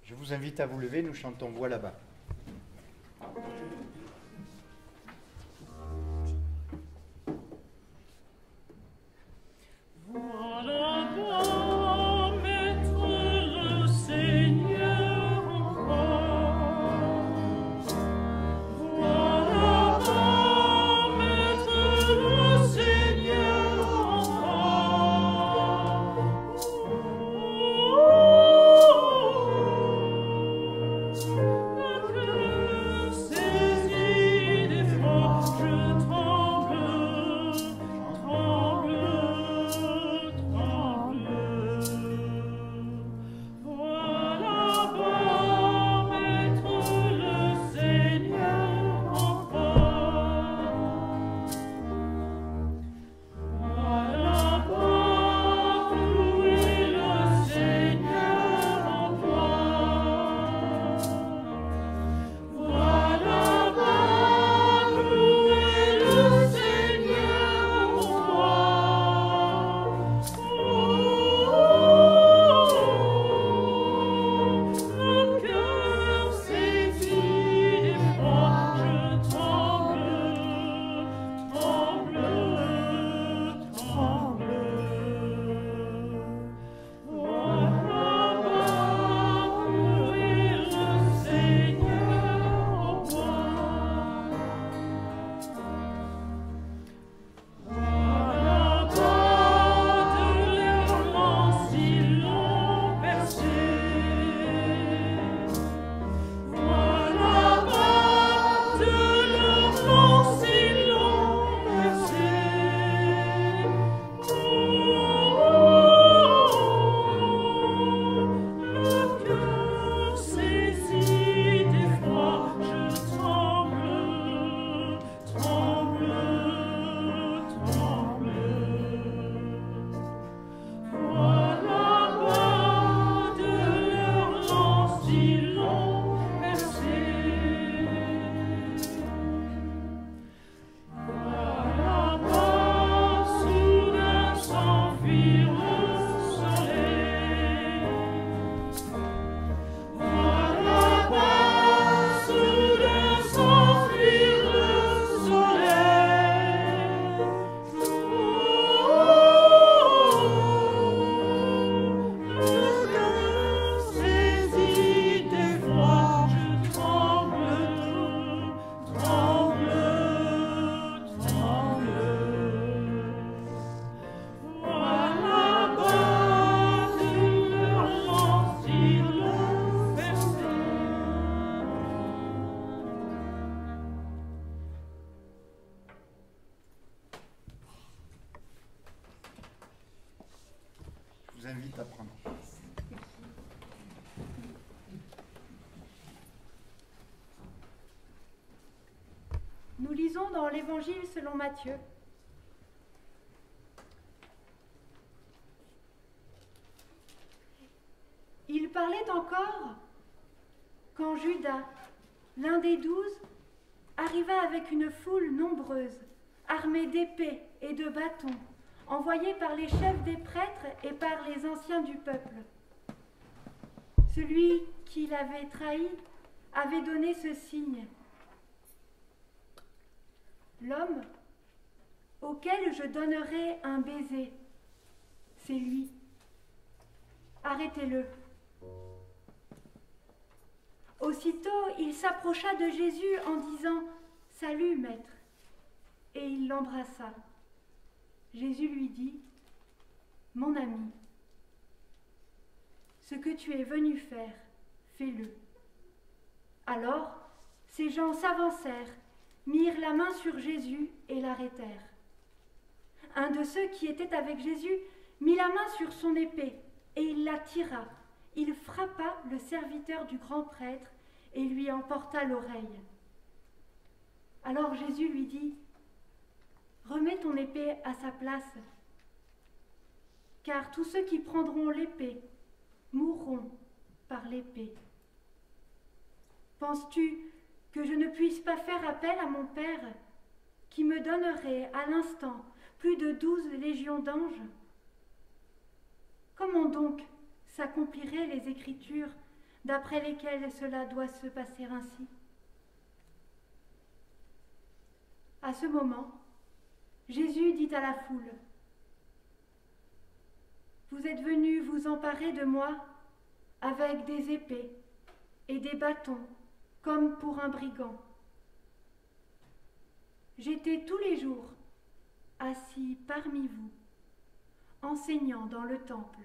Je vous invite à vous lever, nous chantons Vois là-bas. Je vous invite à prendre. l'Évangile selon Matthieu. Il parlait encore quand Judas, l'un des 12, arriva avec une foule nombreuse, armée d'épées et de bâtons, envoyés par les chefs des prêtres et par les anciens du peuple. Celui qui l'avait trahi avait donné ce signe. L'homme auquel je donnerai un baiser, c'est lui. Arrêtez-le. Aussitôt, il s'approcha de Jésus en disant « Salut, maître !» et il l'embrassa. Jésus lui dit « Mon ami, ce que tu es venu faire, fais-le. » Alors, ces gens s'avancèrent, mirent la main sur Jésus et l'arrêtèrent. Un de ceux qui étaient avec Jésus mit la main sur son épée et il la tira. Il frappa le serviteur du grand prêtre et lui emporta l'oreille. Alors Jésus lui dit « Remets ton épée à sa place, car tous ceux qui prendront l'épée mourront par l'épée. Penses-tu que je ne puisse pas faire appel à mon Père, qui me donnerait à l'instant plus de 12 légions d'anges? Comment donc s'accompliraient les Écritures d'après lesquelles cela doit se passer ainsi? » À ce moment, Jésus dit à la foule, « Vous êtes venus vous emparer de moi avec des épées et des bâtons, comme pour un brigand. J'étais tous les jours assis parmi vous, enseignant dans le temple,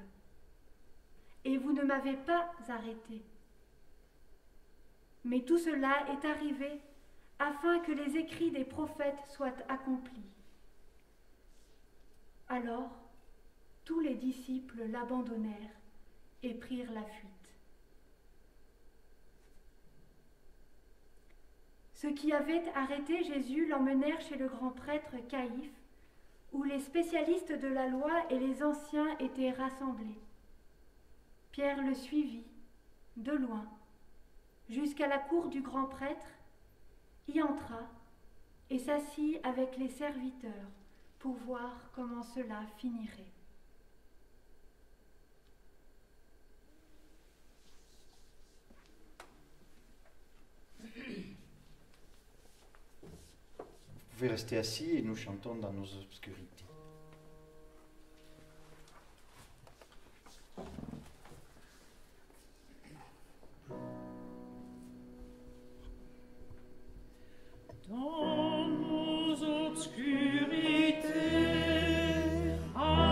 et vous ne m'avez pas arrêté. Mais tout cela est arrivé afin que les écrits des prophètes soient accomplis. » Alors, tous les disciples l'abandonnèrent et prirent la fuite. Ceux qui avaient arrêté Jésus l'emmenèrent chez le grand prêtre Caïphe, où les spécialistes de la loi et les anciens étaient rassemblés. Pierre le suivit, de loin, jusqu'à la cour du grand prêtre, y entra et s'assit avec les serviteurs pour voir comment cela finirait. Vous pouvez rester assis et nous chantons dans nos obscurités. Dans nos obscurités, oh,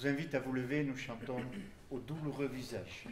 vous invite à vous lever, nous chantons au douloureux visage.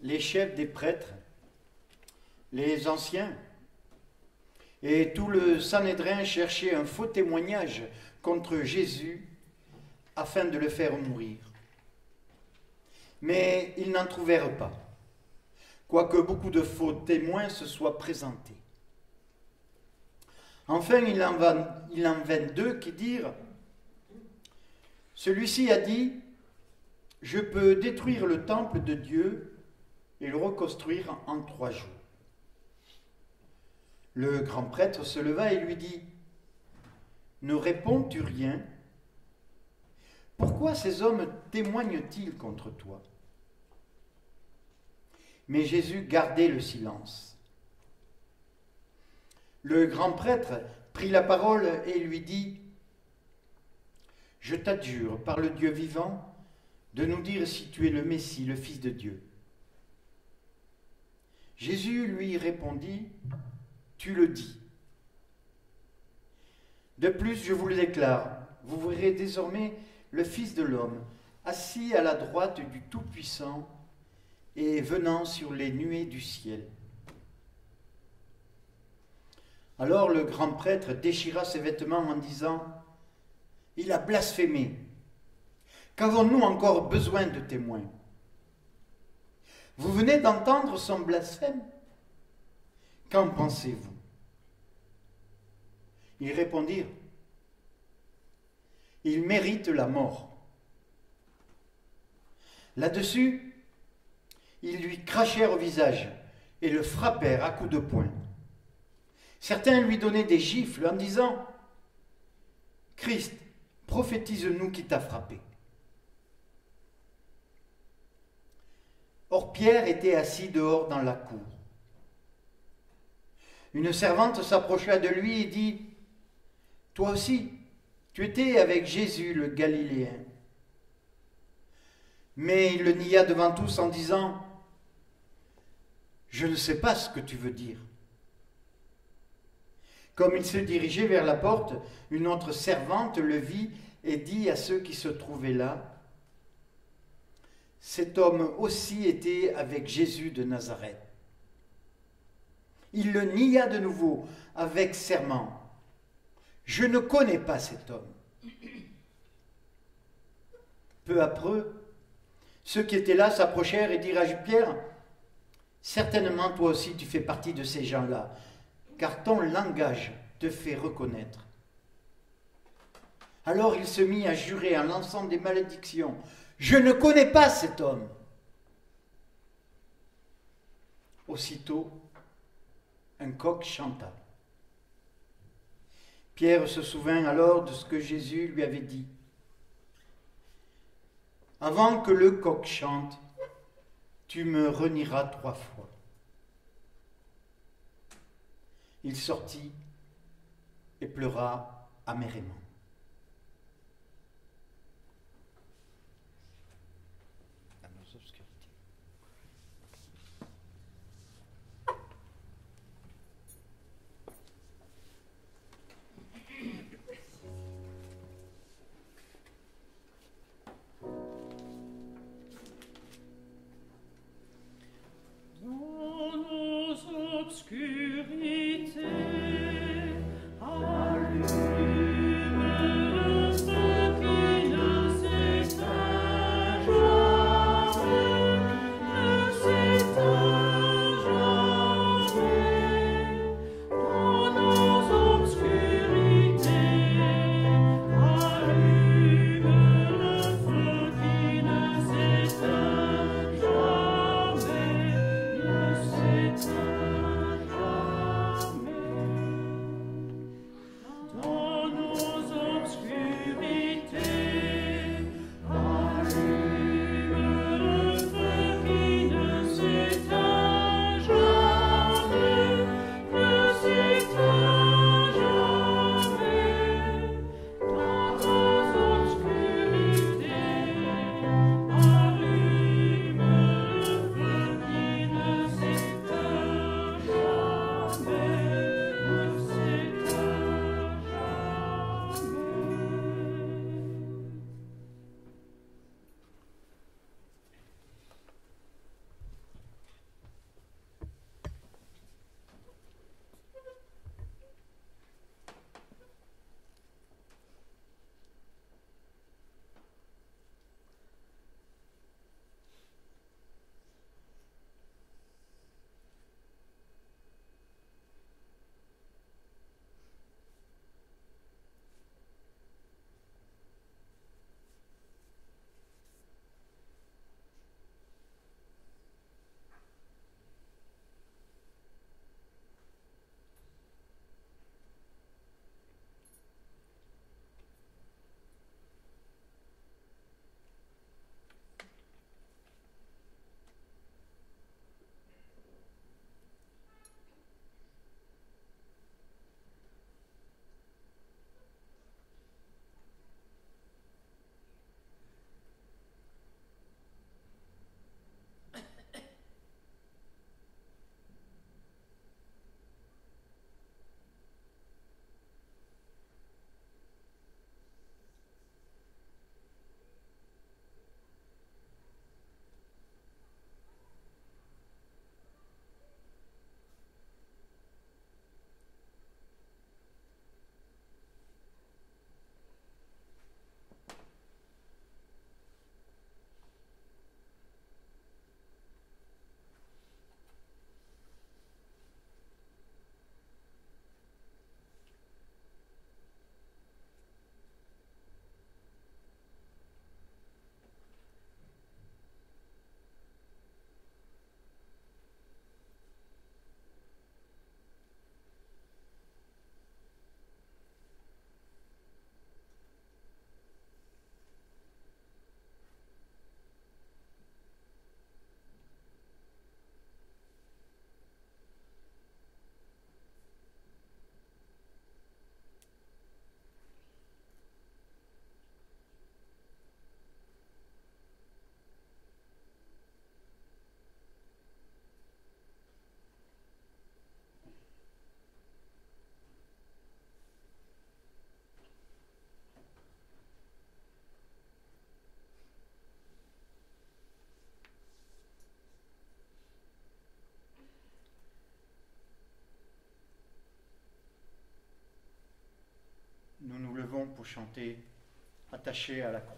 Les chefs des prêtres, les anciens et tout le Sanhédrin cherchaient un faux témoignage contre Jésus afin de le faire mourir. Mais ils n'en trouvèrent pas, quoique beaucoup de faux témoins se soient présentés. Enfin, il en vint deux qui dirent « Celui-ci a dit, je peux détruire le temple de Dieu et le reconstruire en 3 jours. » Le grand prêtre se leva et lui dit « Ne réponds-tu rien? Pourquoi ces hommes témoignent-ils contre toi ?» Mais Jésus gardait le silence. Le grand prêtre prit la parole et lui dit « Je t'adjure par le Dieu vivant de nous dire si tu es le Messie, le Fils de Dieu. » Jésus lui répondit « Tu le dis. De plus, je vous le déclare, vous verrez désormais le Fils de l'homme assis à la droite du Tout-Puissant et venant sur les nuées du ciel. » Alors le grand prêtre déchira ses vêtements en disant « Il a blasphémé. Qu'avons-nous encore besoin de témoins? Vous venez d'entendre son blasphème. Qu'en pensez-vous? Ils répondirent, il mérite la mort. Là-dessus, ils lui crachèrent au visage et le frappèrent à coups de poing. Certains lui donnaient des gifles en disant, Christ, prophétise-nous qui t'a frappé. Or Pierre était assis dehors dans la cour. Une servante s'approcha de lui et dit, toi aussi, tu étais avec Jésus le Galiléen. Mais il le nia devant tous en disant, je ne sais pas ce que tu veux dire. Comme il se dirigeait vers la porte, une autre servante le vit et dit à ceux qui se trouvaient là, cet homme aussi était avec Jésus de Nazareth. Il le nia de nouveau avec serment. Je ne connais pas cet homme. Peu après, ceux qui étaient là s'approchèrent et dirent à Pierre, certainement toi aussi tu fais partie de ces gens-là, car ton langage te fait reconnaître. Alors il se mit à jurer en lançant des malédictions. Je ne connais pas cet homme. Aussitôt, un coq chanta. Pierre se souvint alors de ce que Jésus lui avait dit. Avant que le coq chante, tu me renieras 3 fois. Il sortit et pleura amérément. Obscurité, allume chanter Attaché à la croix.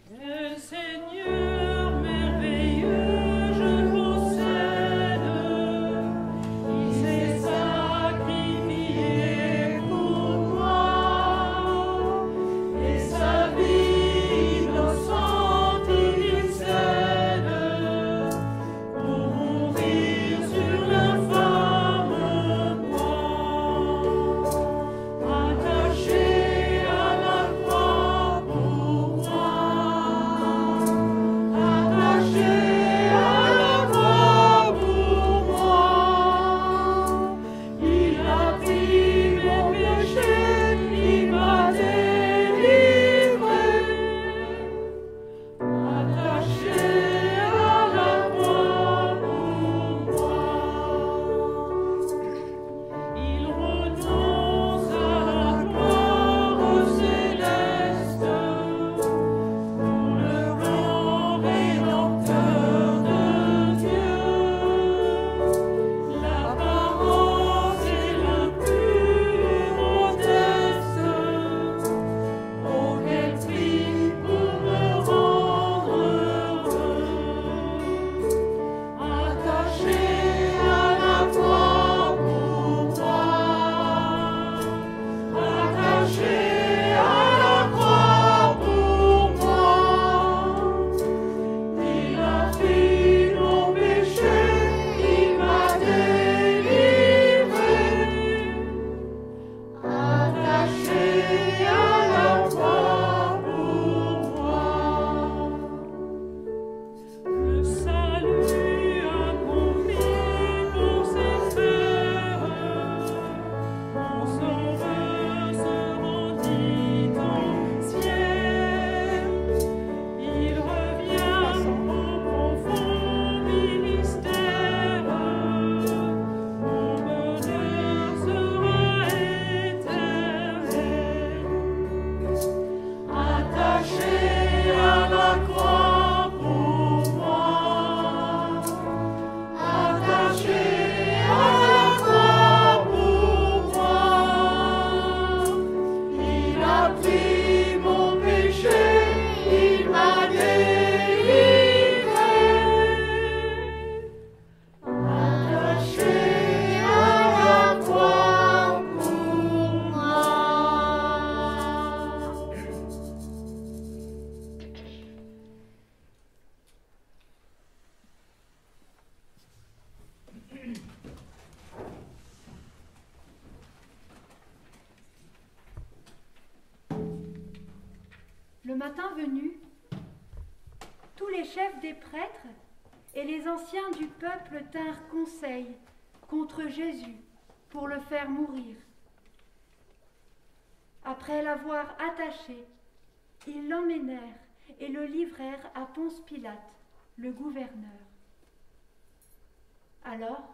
Que Seigneur merveilleux, je possède, il s'est sacrifié pour moi, et sa vie innocente il cède, pour mourir sur l'infâme croix, attaché à la croix pour moi. Attaché à la croix pour moi, il a pris mon péché, il m'a délivré. Attaché à la croix pour moi, il renonce à la gloire céleste. Pour le grand Rédempteur de Dieu, l'apparence et l'impure modeste, oh quel prix pour me rendre heureux, attaché à la croix pour moi, attaché à la croix pour moi. Il a pris mon péché, il m'a délivré, attaché à la croix pour moi. Le salut accompli pour ses frères, mon sauveur se rendit en ciel. Il revient au profond mystère, mon bonheur sera éternel. Attaché à la croix pour moi, attaché à la croix pour moi, il a pris mon péché, il m'a délivré, attaché à la croix pour moi. Le matin venu, tous les chefs des prêtres et les anciens du peuple tinrent conseil contre Jésus pour le faire mourir. Après l'avoir attaché, ils l'emmenèrent et le livrèrent à Ponce Pilate, le gouverneur. Alors,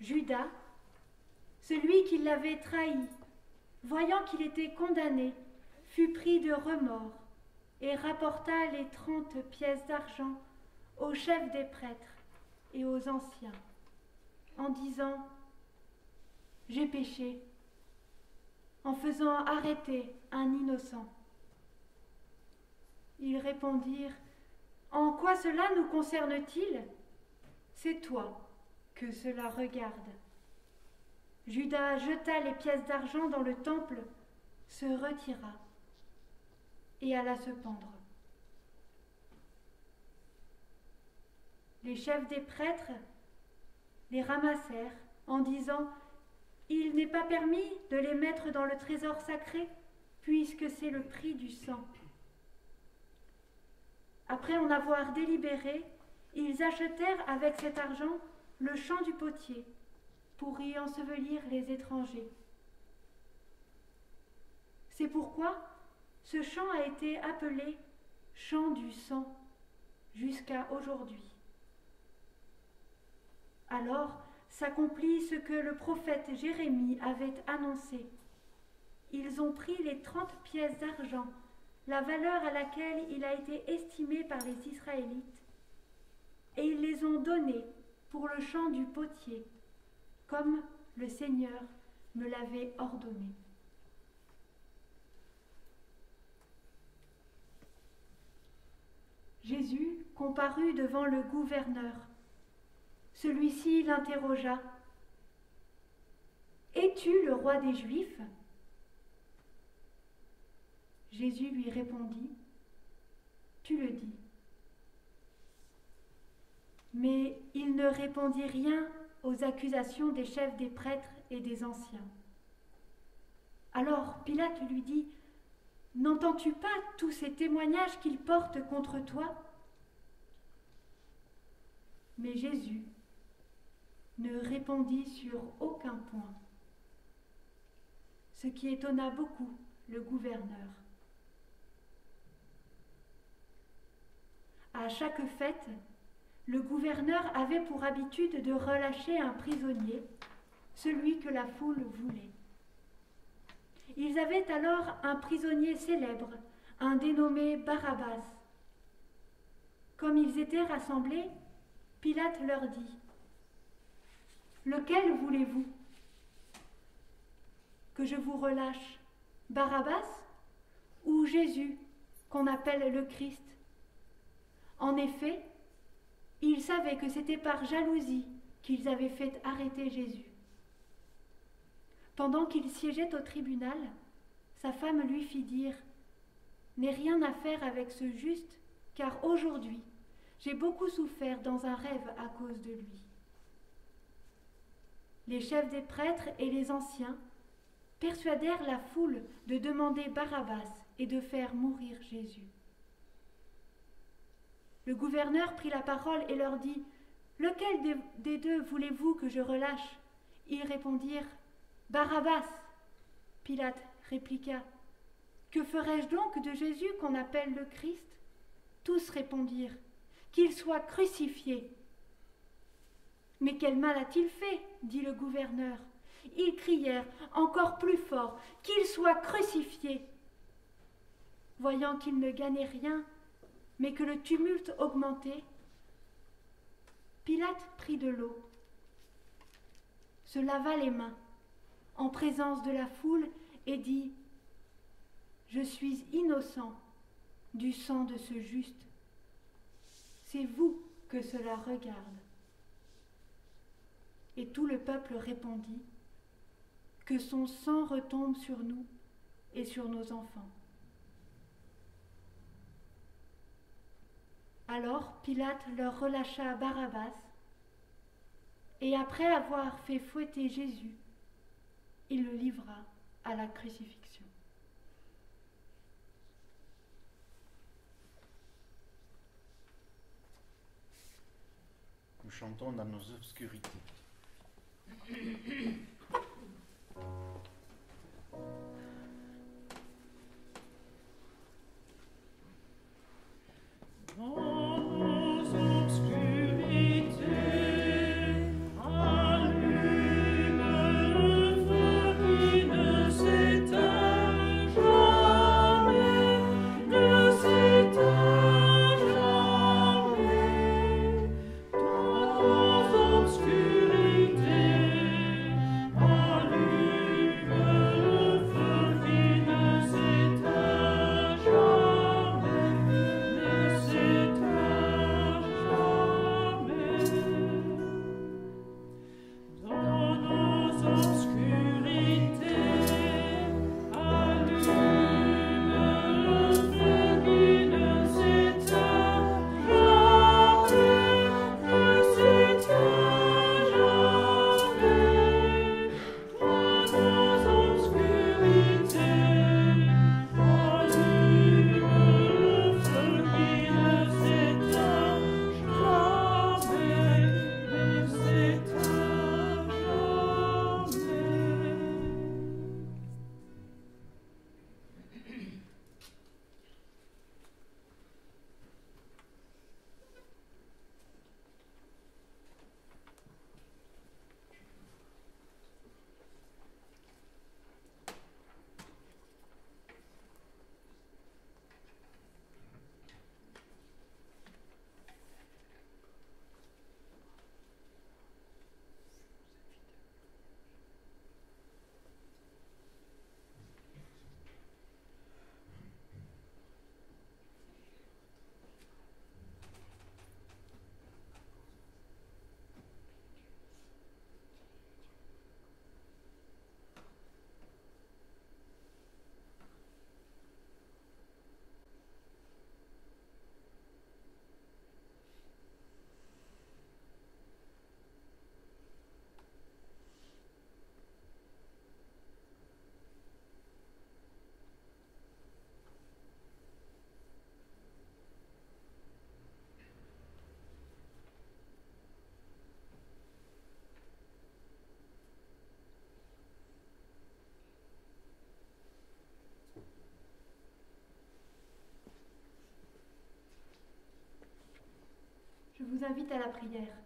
Judas, celui qui l'avait trahi, voyant qu'il était condamné, fut pris de remords et rapporta les 30 pièces d'argent aux chefs des prêtres et aux anciens, en disant « J'ai péché » en faisant arrêter un innocent. Ils répondirent « En quoi cela nous concerne-t-il ? C'est toi que cela regarde. » Judas jeta les pièces d'argent dans le temple, se retira et alla se pendre. Les chefs des prêtres les ramassèrent en disant « Il n'est pas permis de les mettre dans le trésor sacré, puisque c'est le prix du sang. » Après en avoir délibéré, ils achetèrent avec cet argent le champ du potier pour y ensevelir les étrangers. C'est pourquoi ce champ a été appelé champ du sang jusqu'à aujourd'hui. Alors s'accomplit ce que le prophète Jérémie avait annoncé. Ils ont pris les 30 pièces d'argent, la valeur à laquelle il a été estimé par les Israélites, et ils les ont donnés pour le champ du potier, comme le Seigneur me l'avait ordonné. Jésus comparut devant le gouverneur. Celui-ci l'interrogea. « Es-tu le roi des Juifs » Jésus lui répondit. « Tu le dis. » Mais il ne répondit rien aux accusations des chefs des prêtres et des anciens. Alors Pilate lui dit, « N'entends-tu pas tous ces témoignages qu'ils portent contre toi ?» Mais Jésus ne répondit sur aucun point, ce qui étonna beaucoup le gouverneur. À chaque fête, le gouverneur avait pour habitude de relâcher un prisonnier, celui que la foule voulait. Ils avaient alors un prisonnier célèbre, un dénommé Barabbas. Comme ils étaient rassemblés, Pilate leur dit, « Lequel voulez-vous ? Que je vous relâche, Barabbas ou Jésus, qu'on appelle le Christ ?» En effet, ils savaient que c'était par jalousie qu'ils avaient fait arrêter Jésus. Pendant qu'il siégeait au tribunal, sa femme lui fit dire « N'aie rien à faire avec ce juste, car aujourd'hui, j'ai beaucoup souffert dans un rêve à cause de lui. » Les chefs des prêtres et les anciens persuadèrent la foule de demander Barabbas et de faire mourir Jésus. Le gouverneur prit la parole et leur dit « Lequel des deux voulez-vous que je relâche ?» Ils répondirent « Barabbas !» Pilate répliqua « Que ferai-je donc de Jésus qu'on appelle le Christ ?» Tous répondirent « Qu'il soit crucifié !» « Mais quel mal a-t-il fait ?» dit le gouverneur. Ils crièrent encore plus fort « Qu'il soit crucifié !» Voyant qu'ils ne gagnaient rien, mais que le tumulte augmentait, Pilate prit de l'eau, se lava les mains en présence de la foule et dit « Je suis innocent du sang de ce juste. C'est vous que cela regarde. » Et tout le peuple répondit « Que son sang retombe sur nous et sur nos enfants. » Alors Pilate leur relâcha Barabbas, et après avoir fait fouetter Jésus, il le livra à la crucifixion. Nous chantons dans nos obscurités. Obscurité. nous invite à la prière.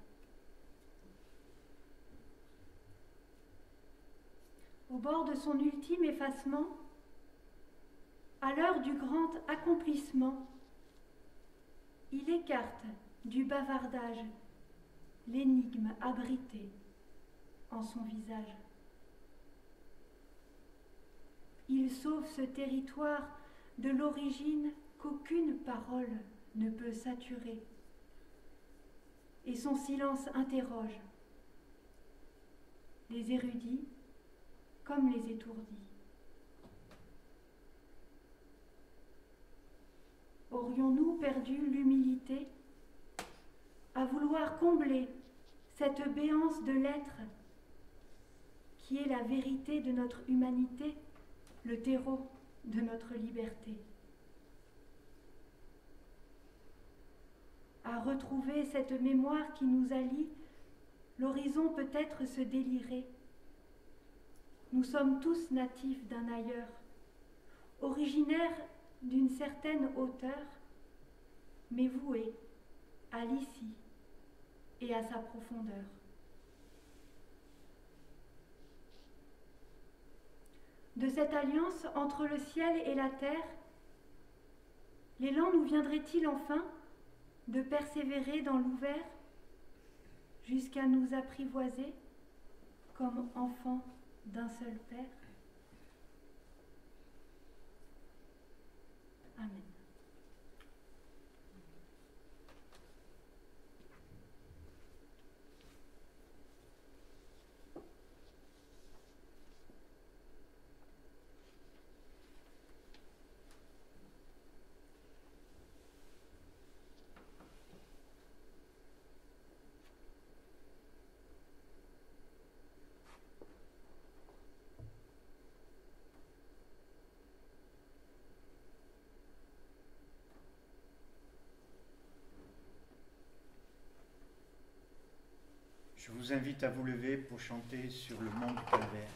Au bord de son ultime effacement, à l'heure du grand accomplissement, il écarte du bavardage l'énigme abritée en son visage. Il sauve ce territoire de l'origine qu'aucune parole ne peut saturer, et son silence interroge les érudits comme les étourdis. Aurions-nous perdu l'humilité à vouloir combler cette béance de l'être qui est la vérité de notre humanité, le terreau de notre liberté? À retrouver cette mémoire qui nous allie, l'horizon peut-être se délirer. Nous sommes tous natifs d'un ailleurs, originaires d'une certaine hauteur, mais voués à l'ici et à sa profondeur. De cette alliance entre le ciel et la terre, l'élan nous viendrait-il enfin de persévérer dans l'ouvert jusqu'à nous apprivoiser comme enfants d'un seul Père? Amen. Je vous invite à vous lever pour chanter sur le mont du Calvaire.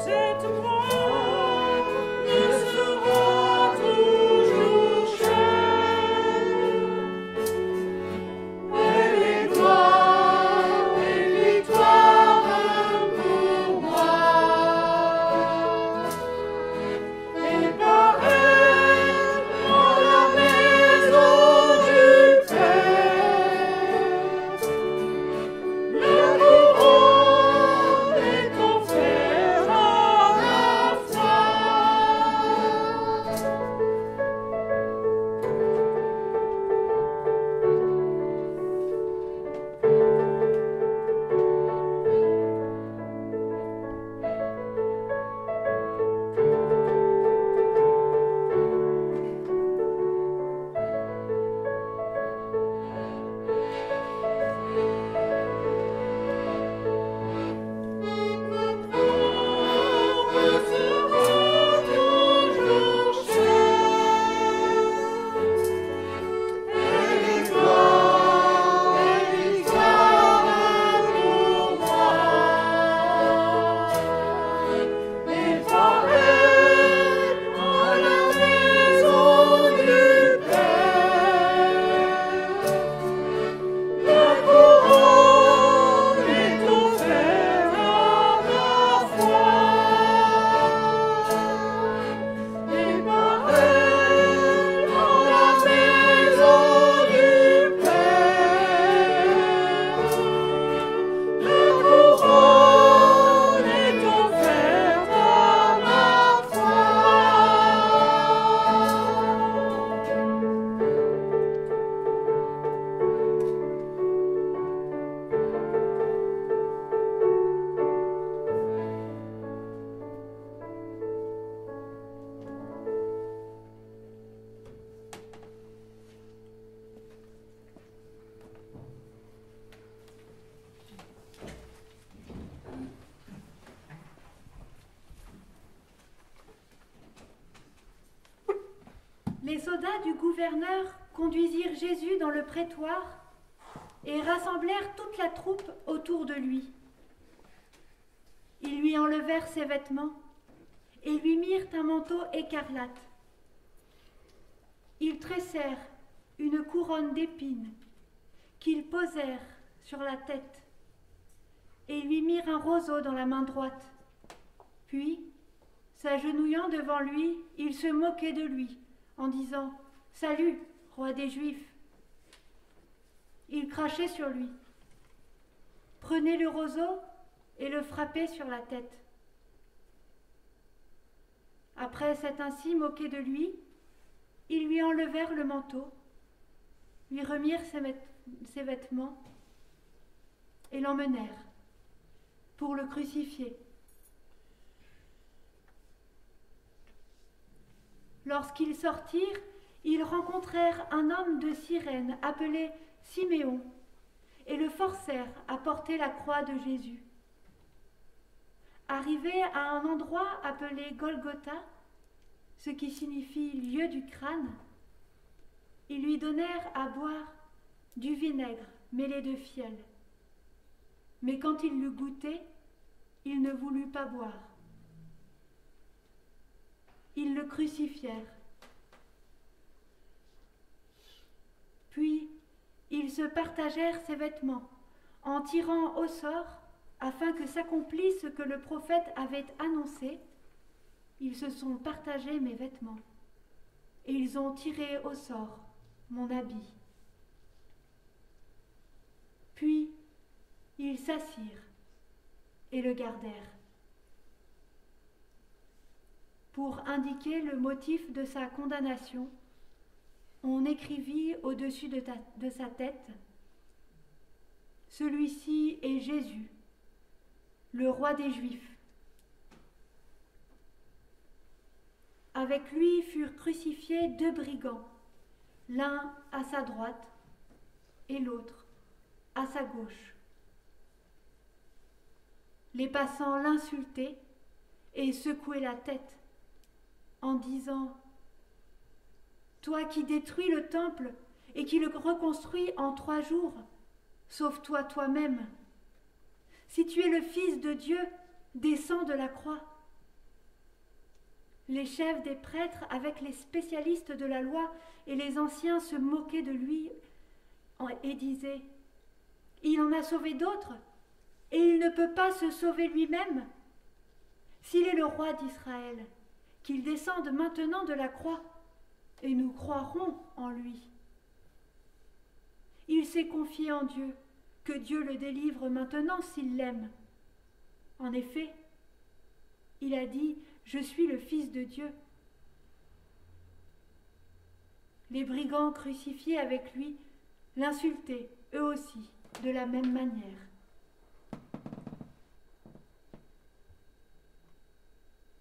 Cette croix ne sera toujours chère. soldats du gouverneur conduisirent Jésus dans le prétoire et rassemblèrent toute la troupe autour de lui. Ils lui enlevèrent ses vêtements et lui mirent un manteau écarlate. Ils tressèrent une couronne d'épines qu'ils posèrent sur la tête et lui mirent un roseau dans la main droite. Puis, s'agenouillant devant lui, ils se moquaient de lui en disant « Salut, roi des Juifs !» Ils crachaient sur lui, prenaient le roseau et le frappaient sur la tête. Après s'être ainsi moqué de lui, ils lui enlevèrent le manteau, lui remirent ses vêtements et l'emmenèrent pour le crucifier. Lorsqu'ils sortirent, ils rencontrèrent un homme de Cyrène appelé Siméon et le forcèrent à porter la croix de Jésus. Arrivés à un endroit appelé Golgotha, ce qui signifie lieu du crâne, ils lui donnèrent à boire du vinaigre mêlé de fiel. Mais quand il l'eut goûté, il ne voulut pas boire. Ils le crucifièrent. Puis, ils se partagèrent ses vêtements, en tirant au sort, afin que s'accomplisse ce que le prophète avait annoncé. Ils se sont partagés mes vêtements, et ils ont tiré au sort mon habit. Puis, ils s'assirent et le gardèrent. Pour indiquer le motif de sa condamnation, on écrivit au-dessus de sa tête « Celui-ci est Jésus, le roi des Juifs ». Avec lui furent crucifiés 2 brigands, l'un à sa droite et l'autre à sa gauche. Les passants l'insultaient et secouaient la tête en disant « Toi qui détruis le temple et qui le reconstruis en 3 jours, sauve-toi toi-même. Si tu es le Fils de Dieu, descends de la croix. » Les chefs des prêtres, avec les spécialistes de la loi et les anciens, se moquaient de lui et disaient « Il en a sauvé d'autres, et il ne peut pas se sauver lui-même. S'il est le roi d'Israël, qu'il descende maintenant de la croix, et nous croirons en lui. Il s'est confié en Dieu, que Dieu le délivre maintenant s'il l'aime. En effet, il a dit « Je suis le Fils de Dieu ». Les brigands crucifiés avec lui l'insultaient, eux aussi, de la même manière.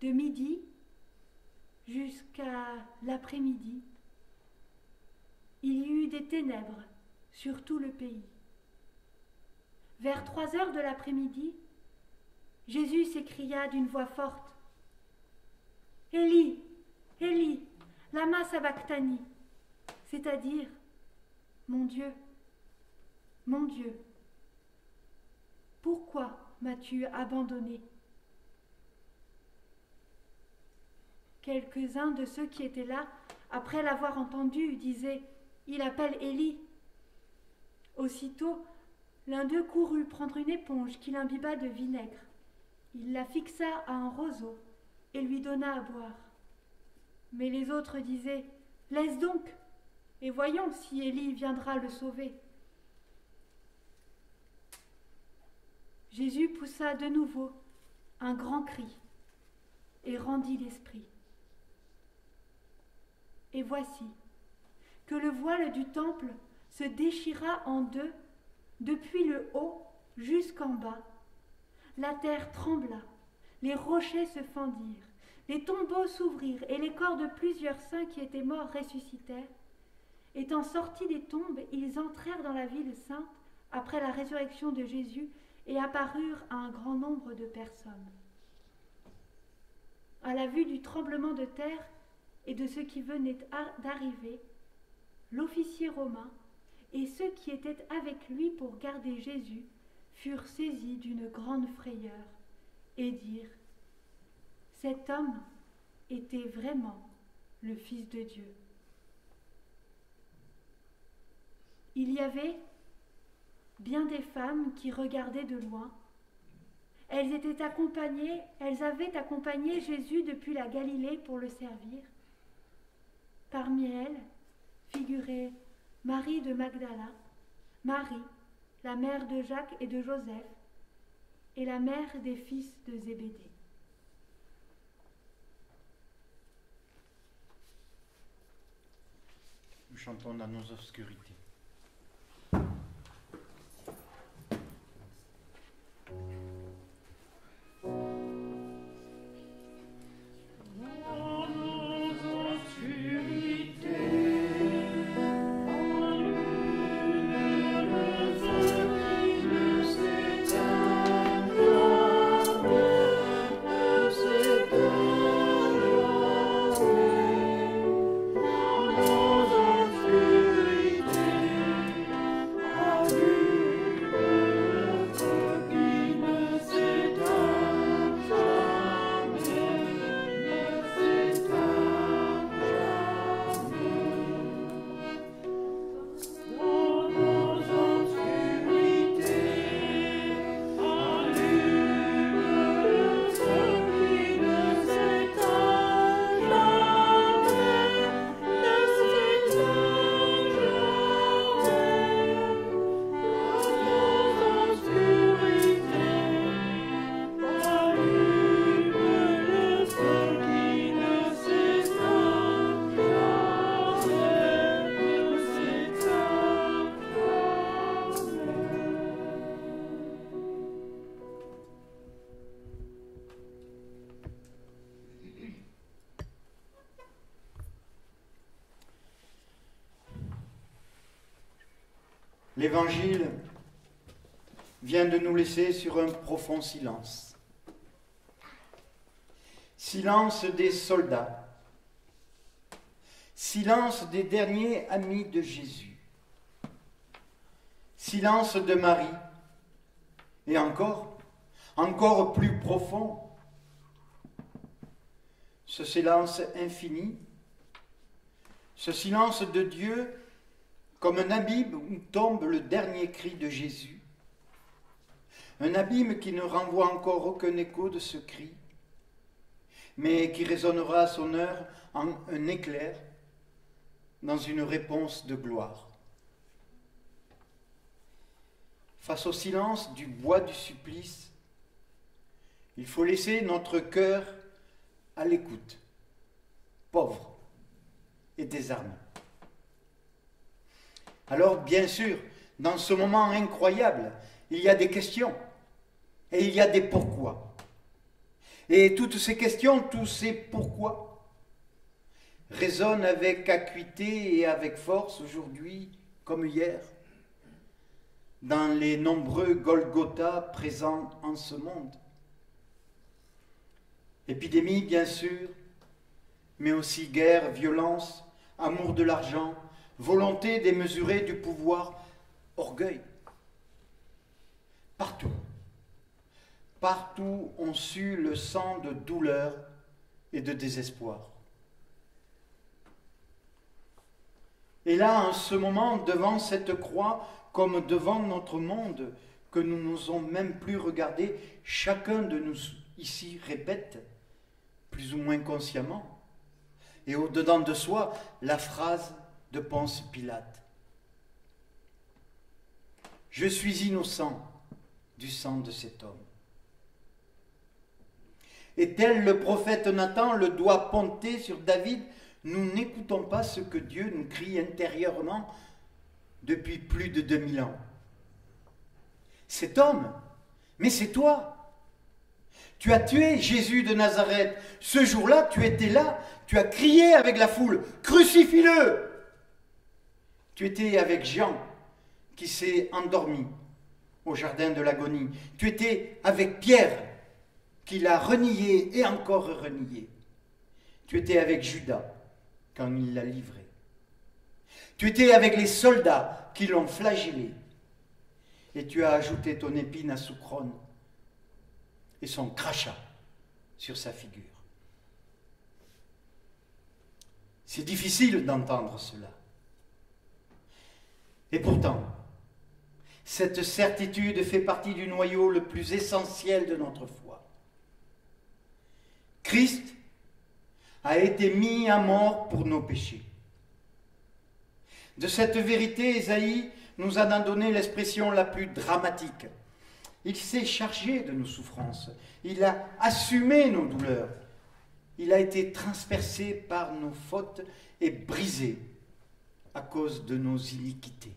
De midi jusqu'à l'après-midi, il y eut des ténèbres sur tout le pays. Vers 3 heures de l'après-midi, Jésus s'écria d'une voix forte « Élie, Élie, lama sabachthani », c'est-à-dire « Mon Dieu, pourquoi m'as-tu abandonné ?» Quelques-uns de ceux qui étaient là, après l'avoir entendu, disaient « Il appelle Élie ». Aussitôt, l'un d'eux courut prendre une éponge qu'il imbiba de vinaigre. Il la fixa à un roseau et lui donna à boire. Mais les autres disaient « Laisse donc, et voyons si Élie viendra le sauver. » Jésus poussa de nouveau un grand cri et rendit l'esprit. Et voici que le voile du temple se déchira en 2, depuis le haut jusqu'en bas. La terre trembla, les rochers se fendirent, les tombeaux s'ouvrirent et les corps de plusieurs saints qui étaient morts ressuscitèrent. Étant sortis des tombes, ils entrèrent dans la ville sainte après la résurrection de Jésus et apparurent à un grand nombre de personnes. À la vue du tremblement de terre, et de ce qui venait d'arriver, l'officier romain et ceux qui étaient avec lui pour garder Jésus furent saisis d'une grande frayeur et dirent : cet homme était vraiment le Fils de Dieu. Il y avait bien des femmes qui regardaient de loin. Elles avaient accompagné Jésus depuis la Galilée pour le servir. Parmi elles figuraient Marie de Magdala, Marie, la mère de Jacques et de Joseph, et la mère des fils de Zébédée. Nous chantons dans nos obscurités. L'Évangile vient de nous laisser sur un profond silence. Silence des soldats. Silence des derniers amis de Jésus. Silence de Marie. Et encore plus profond, ce silence infini, ce silence de Dieu comme un abîme où tombe le dernier cri de Jésus. Un abîme qui ne renvoie encore aucun écho de ce cri, mais qui résonnera à son heure en un éclair, dans une réponse de gloire. Face au silence du bois du supplice, il faut laisser notre cœur à l'écoute, pauvre et désarmé. Alors, bien sûr, dans ce moment incroyable, il y a des questions et il y a des pourquoi. Et toutes ces questions, tous ces pourquoi, résonnent avec acuité et avec force aujourd'hui comme hier, dans les nombreux Golgotha présents en ce monde. Épidémie, bien sûr, mais aussi guerre, violence, amour de l'argent, volonté démesurée du pouvoir, orgueil. Partout on sue le sang de douleur et de désespoir. Et là, en ce moment, devant cette croix, comme devant notre monde, que nous n'osons même plus regarder, chacun de nous ici répète, plus ou moins consciemment, et au-dedans de soi, la phrase de Ponce Pilate. Je suis innocent du sang de cet homme. Et tel le prophète Nathan le doigt pointé sur David, nous n'écoutons pas ce que Dieu nous crie intérieurement depuis plus de 2000 ans. Cet homme, mais c'est toi. Tu as tué Jésus de Nazareth. Ce jour-là, tu étais là, tu as crié avec la foule, crucifie-le! Tu étais avec Jean, qui s'est endormi au jardin de l'agonie. Tu étais avec Pierre, qui l'a renié et encore renié. Tu étais avec Judas, quand il l'a livré. Tu étais avec les soldats qui l'ont flagellé. Et tu as ajouté ton épine à sous couronne et son crachat sur sa figure. C'est difficile d'entendre cela. Et pourtant, cette certitude fait partie du noyau le plus essentiel de notre foi. Christ a été mis à mort pour nos péchés. De cette vérité, Ésaïe nous en a donné l'expression la plus dramatique. Il s'est chargé de nos souffrances, il a assumé nos douleurs, il a été transpercé par nos fautes et brisé à cause de nos iniquités.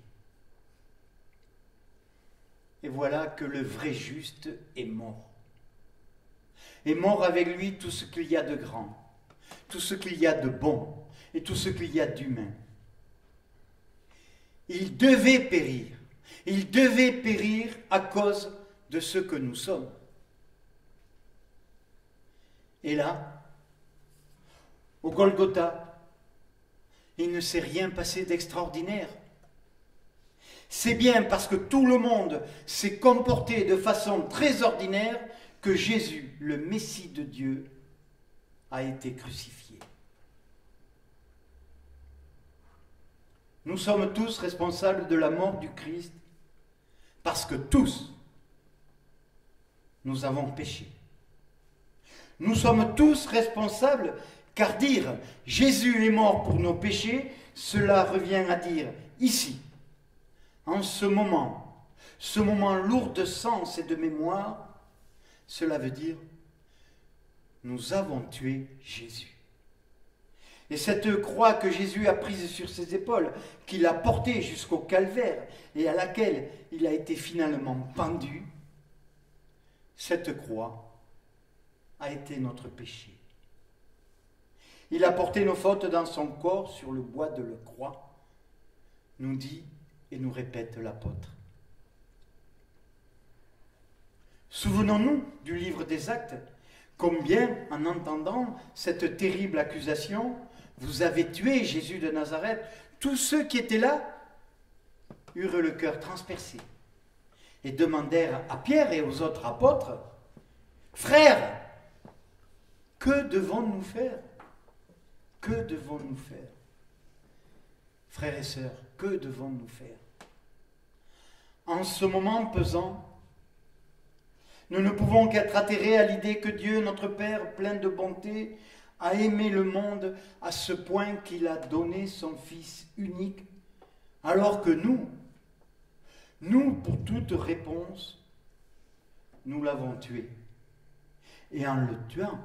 Et voilà que le vrai juste est mort. Et mort avec lui tout ce qu'il y a de grand, tout ce qu'il y a de bon et tout ce qu'il y a d'humain. Il devait périr à cause de ce que nous sommes. Et là, au Golgotha, il ne s'est rien passé d'extraordinaire. C'est bien parce que tout le monde s'est comporté de façon très ordinaire que Jésus, le Messie de Dieu, a été crucifié. Nous sommes tous responsables de la mort du Christ parce que tous, nous avons péché. Nous sommes tous responsables car dire « Jésus est mort pour nos péchés », cela revient à dire ici, en ce moment lourd de sens et de mémoire, cela veut dire « Nous avons tué Jésus ». Et cette croix que Jésus a prise sur ses épaules, qu'il a portée jusqu'au calvaire et à laquelle il a été finalement pendu, cette croix a été notre péché. Il a porté nos fautes dans son corps sur le bois de la croix, nous dit et nous répète l'apôtre. Souvenons-nous du livre des Actes, combien, en entendant cette terrible accusation, vous avez tué Jésus de Nazareth, tous ceux qui étaient là eurent le cœur transpercé et demandèrent à Pierre et aux autres apôtres, « Frères, que devons-nous faire ? Que devons-nous faire ?» Frères et sœurs, que devons-nous faire ? En ce moment pesant, nous ne pouvons qu'être atterrés à l'idée que Dieu, notre Père, plein de bonté, a aimé le monde à ce point qu'il a donné son Fils unique, alors que nous, pour toute réponse, nous l'avons tué. Et en le tuant,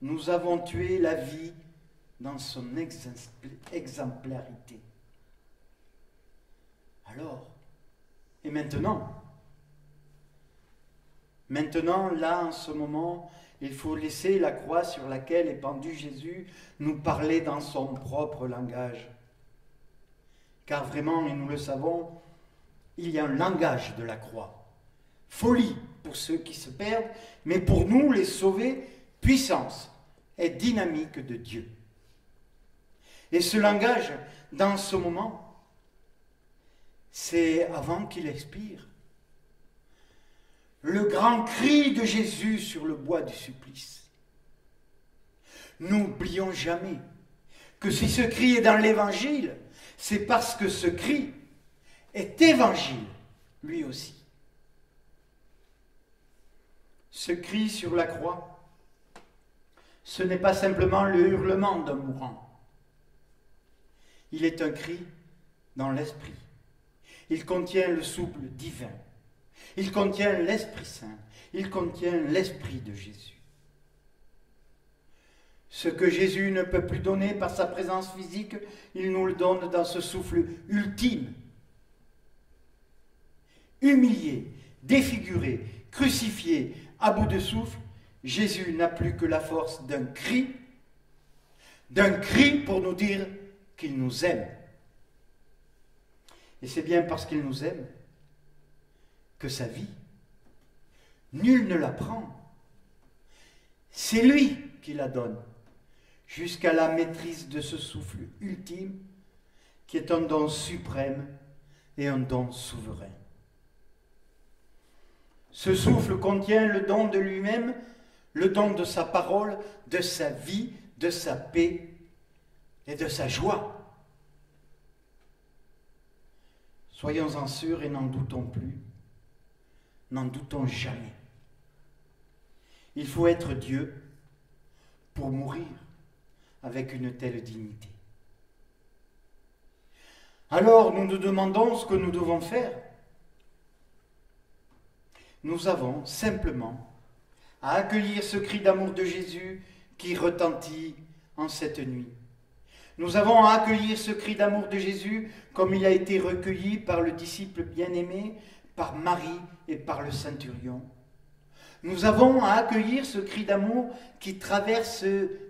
nous avons tué la vie dans son exemplarité. Alors, et maintenant, là, en ce moment, il faut laisser la croix sur laquelle est pendu Jésus nous parler dans son propre langage. Car vraiment, et nous le savons, il y a un langage de la croix. Folie pour ceux qui se perdent, mais pour nous, les sauvés, puissance et dynamique de Dieu. Et ce langage, dans ce moment, c'est avant qu'il expire. Le grand cri de Jésus sur le bois du supplice. N'oublions jamais que si ce cri est dans l'Évangile, c'est parce que ce cri est évangile, lui aussi. Ce cri sur la croix, ce n'est pas simplement le hurlement d'un mourant. Il est un cri dans l'esprit. Il contient le souffle divin. Il contient l'Esprit Saint. Il contient l'Esprit de Jésus. Ce que Jésus ne peut plus donner par sa présence physique, il nous le donne dans ce souffle ultime. Humilié, défiguré, crucifié, à bout de souffle, Jésus n'a plus que la force d'un cri pour nous dire qu'il nous aime. Et c'est bien parce qu'il nous aime que sa vie, nul ne la prend. C'est lui qui la donne, jusqu'à la maîtrise de ce souffle ultime qui est un don suprême et un don souverain. Ce souffle contient le don de lui-même, le don de sa parole, de sa vie, de sa paix et de sa joie. Soyons-en sûrs et n'en doutons plus, n'en doutons jamais. Il faut être Dieu pour mourir avec une telle dignité. Alors nous nous demandons ce que nous devons faire. Nous avons simplement à accueillir ce cri d'amour de Jésus qui retentit en cette nuit. Nous avons à accueillir ce cri d'amour de Jésus comme il a été recueilli par le disciple bien-aimé, par Marie et par le centurion. Nous avons à accueillir ce cri d'amour qui traverse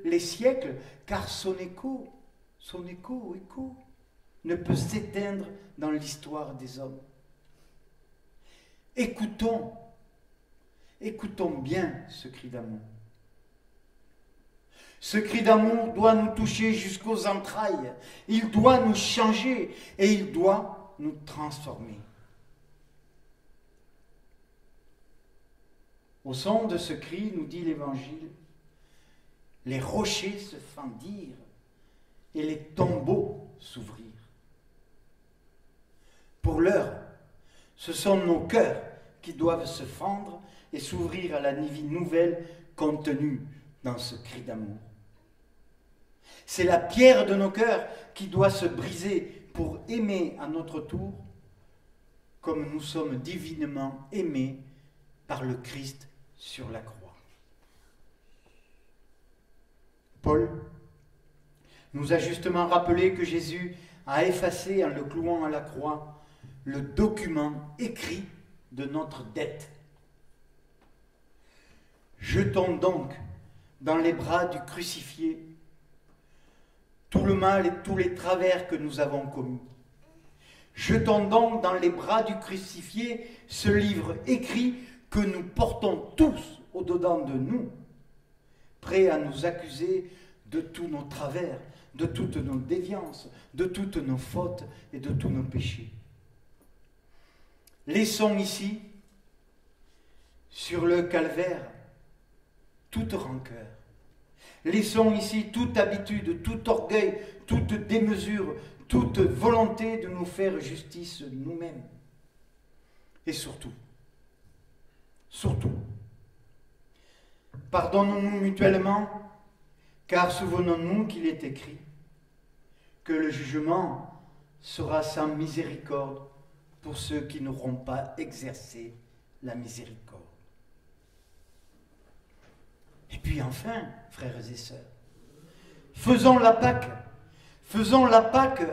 les siècles, car son écho, ne peut s'éteindre dans l'histoire des hommes. Écoutons bien ce cri d'amour. Ce cri d'amour doit nous toucher jusqu'aux entrailles, il doit nous changer et il doit nous transformer. Au son de ce cri, nous dit l'Évangile, les rochers se fendirent et les tombeaux s'ouvrirent. Pour l'heure, ce sont nos cœurs qui doivent se fendre et s'ouvrir à la vie nouvelle contenue dans ce cri d'amour. C'est la pierre de nos cœurs qui doit se briser pour aimer à notre tour comme nous sommes divinement aimés par le Christ sur la croix. Paul nous a justement rappelé que Jésus a effacé en le clouant à la croix le document écrit de notre dette. Jetons donc dans les bras du crucifié tout le mal et tous les travers que nous avons commis. Jetons donc dans les bras du crucifié ce livre écrit que nous portons tous au-dedans de nous, prêts à nous accuser de tous nos travers, de toutes nos déviances, de toutes nos fautes et de tous nos péchés. Laissons ici, sur le calvaire, toute rancœur. Laissons ici toute habitude, tout orgueil, toute démesure, toute volonté de nous faire justice nous-mêmes. Et surtout, pardonnons-nous mutuellement, car souvenons-nous qu'il est écrit que le jugement sera sans miséricorde pour ceux qui n'auront pas exercé la miséricorde. Et puis enfin, frères et sœurs, faisons la Pâque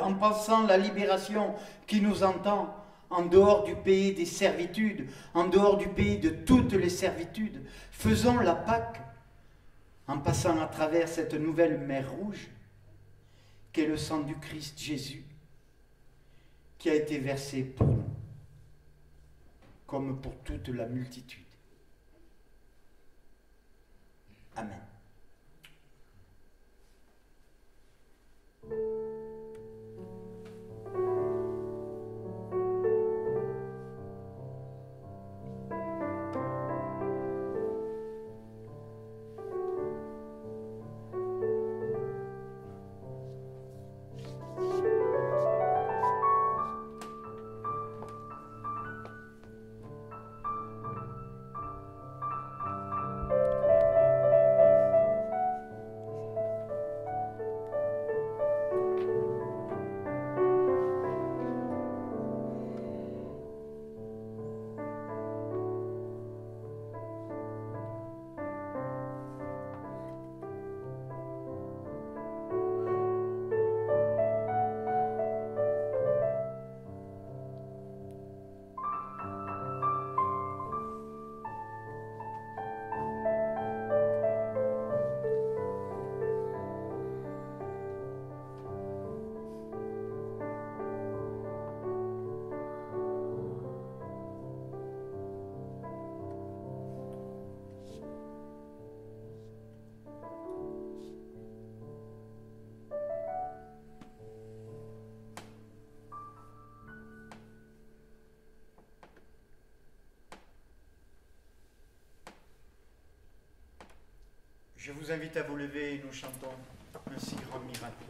en pensant la libération qui nous entend en dehors du pays des servitudes, en dehors du pays de toutes les servitudes. Faisons la Pâque en passant à travers cette nouvelle mer rouge qu'est le sang du Christ Jésus qui a été versé pour nous, comme pour toute la multitude. Amen. Je vous invite à vous lever et nous chantons un si grand miracle.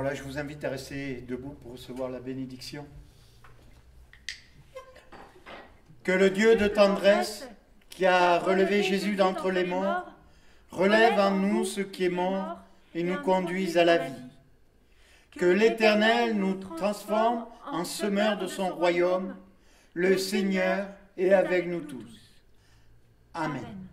Voilà, je vous invite à rester debout pour recevoir la bénédiction. Que le Dieu de tendresse, qui a relevé Jésus d'entre les morts, relève en nous ce qui est mort et nous conduise à la vie. Que l'Éternel nous transforme en semeurs de son royaume. Le Seigneur est avec nous tous. Amen.